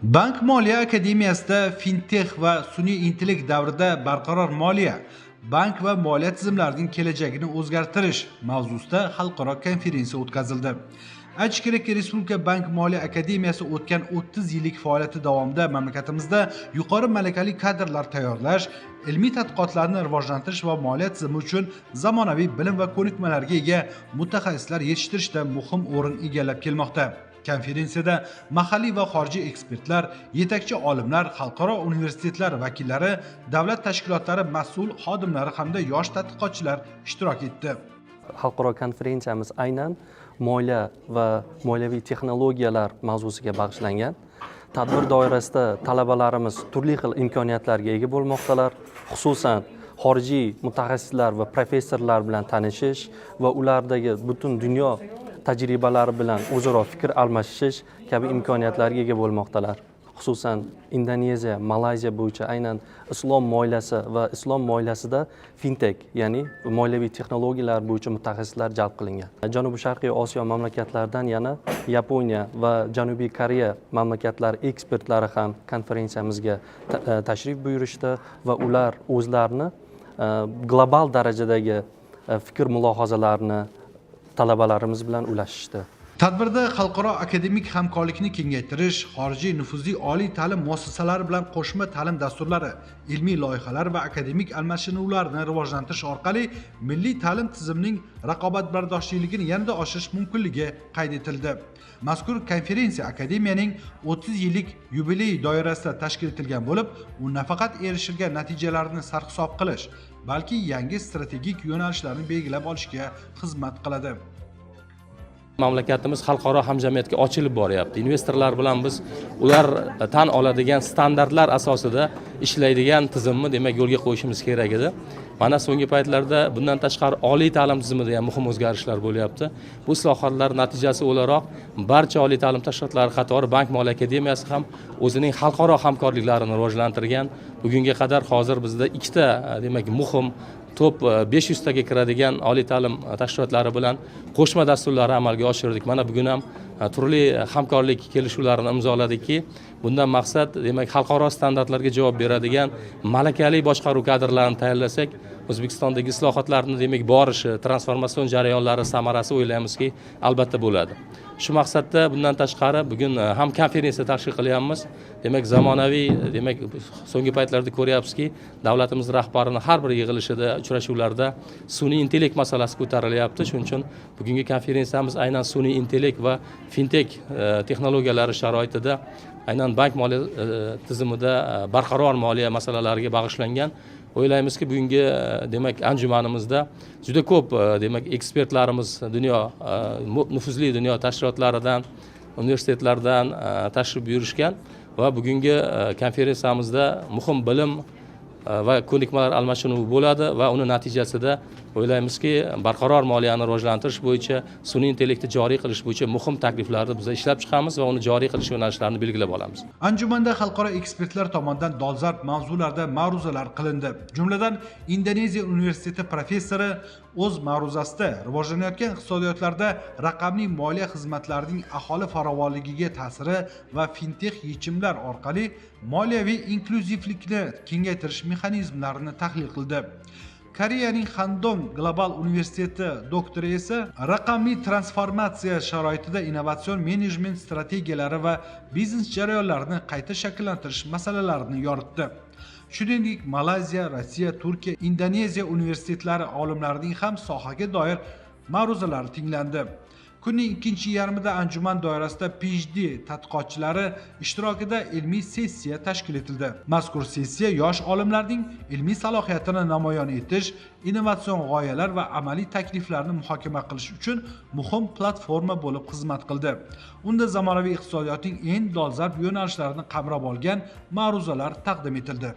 Bank Moliya akademiyasida fintech va sun'iy intellekt davrida barqaror moliya, bank va moliya tizimlarining kelajagini o'zgartirish mavzusida xalqaro konferensiya o'tkazildi. Aytish kerakki, Respublika Bank Moliya akademiyasi o'tgan 30 yillik faoliyati davomida mamlakatimizda yuqori malakali kadrlar tayyorlash, ilmiy tadqiqotlarni rivojlantirish va moliya tizimi uchun zamonaviy bilim va ko'nikmalarga ega mutaxassislar yetishtirishda muhim o'rin egallab kelmoqda. Konferensiyada mahalliy va xorijiy ekspertlar, yetakchi olimlar, xalqaro universitetlar vakillari, davlat tashkilotlari mas'ul xodimlari hamda yosh tadqiqotchilar ishtirok etdi. Xalqaro konferensiyamiz aynan moliya va moliyaviy texnologiyalar mavzusiga bag'ishlangan. Tadbir doirasida talabalarimiz turli xil imkoniyatlarga ega bo'lmoqdalar. Xususan, xorijiy mutaxassislar va professorlar bilan tanishish va ulardagi butun dunyo tajribalari bilan o'zaro fikr almashish kabi imkoniyatlarga ega bo'lmoqdalar. Xususan, Indoneziya, Malayziya bo'yicha aynan islom moliyasi va islom moliyasida fintech, ya'ni moliyaviy texnologiyalar bo'yicha mutaxassislar jalb qilingan. Janubi-sharqiy Osiyo mamlakatlaridan yana Yaponiya va Janubiy Koreya mamlakatlari ekspertlari ham konferensiyamizga tashrif buyurishdi va ular o'zlarini global darajadagi fikr mulohazalarini talabalarimiz bilan ulashishdi. Tadbirda xalqaro akademik hamkorlikni kengaytirish, xorijiy nufuzli oliy ta'lim muassasalari bilan qo'shma ta'lim dasturlari, ilmiy loyihalar va akademik almashinuvlarni rivojlantirish orqali milliy ta'lim tizimining raqobatbardoshliligini yanada oshirish mumkinligi qayd etildi. Mazkur konferensiya akademiyaning 30 yillik yubiley doirasida tashkil etilgan bo'lib, u nafaqat erishilgan natijalarni sarhisob qilish, balki yangi strategik yo'nalishlarni belgilab olishga xizmat qiladi. Mamlakatimiz xalqaro hamjamiyatga ochilib boryapti. Investorlar bilan biz ular tan oladigan standartlar asosida ishlaydigan tizimni demak yo'lga qo'yishimiz kerak edi. Mana so'nggi paytlarda bundan tashqari oliy ta'lim tizimida ham muhim o'zgarishlar bo'lyapti. Bu islohotlar natijasi o'laroq barcha oliy ta'lim tashkilotlari qatori Bank Moliya akademiyasi ham o'zining xalqaro hamkorliklarini rivojlantirgan. Bugunga qadar hozir bizda ikkita demak muhim top 500 taga kiradigan oliy ta'lim tashkilotlari bilan qo'shma dasturlarni amalga oshirdik. Mana bugun ham turli hamkorlik kelishuvlarini imzoladikki, bundan maqsad demak xalqaro standartlarga javob beradigan malakali boshqaruv kadrlarini tayyorlasak, O'zbekistondagi islohotlarni demak borishi, transformatsion jarayonlari samarasi o'ylaymizki, albatta bo'ladi. Shu maqsadda bundan tashqari bugun ham konferensiya tashkil qilyapmiz. Demak zamonaviy, demak so'nggi paytlarda ko'ryapsizki, davlatimiz rahbarining har bir yig'ilishida, uchrashuvlarda sun'iy intellekt masalasi ko'tarilyapti. Shuning uchun bugungi konferensiyamiz aynan sun'iy intellekt va fintech texnologiyalari sharoitida aynan bank moliya tizimida barqaror moliya masalalariga bag'ishlangan. O'ylaymizki, bugungi demak anjumanimizda juda ko'p demak ekspertlarimiz dunyo nufuzli dunyo tashkilotlaridan, universitetlardan tashrif buyurishgan va bugungi konferensiyamizda muhim bilim va ko'nikmalar almashinuvi bo'ladi va uni natijasida o'ylaymizki, barqaror moliyani rivojlantirish bo'yicha, sun'iy intellektni joriy qilish bo'yicha muhim takliflarni biz ishlab chiqamiz va uni joriy qilish yo'nalishlarini belgilab olamiz. Anjumanda xalqaro ekspertlar tomonidan dolzarb mavzularda ma'ruzalar qilindi. Jumladan, Indoneziya universiteti professori o'z ma'ruzasida rivojlanayotgan iqtisodiyotlarda raqamli moliya xizmatlarining aholi farovonligiga ta'siri va fintech yechimlar orqali moliyaviy inkluzivlikni kengaytirish mexanizmlarini tahlil qildi. Koreyaning Handong Global universiteti doktori esa raqamli transformatsiya sharoitida innovatsion menejment strategiyalari va biznes jarayonlarini qayta shakllantirish masalalarini yoritdi. Shuningdek, Malayziya, Rossiya, Turkiya, Indoneziya universitetlari olimlarining ham sohaga doir ma'ruzalari tinglandi. Kunning ikkinchi yarmida anjuman doirasida PhD tadqiqotchilari ishtirokida ilmiy sessiya tashkil etildi. Mazkur sessiya yosh olimlarning ilmiy salohiyatini namoyon etish, innovatsion g'oyalar va amaliy takliflarni muhokama qilish uchun muhim platforma bo'lib xizmat qildi. Unda zamonaviy iqtisodiyotning eng dolzarb yo'nalishlarini qamrab olgan ma'ruzalar taqdim etildi.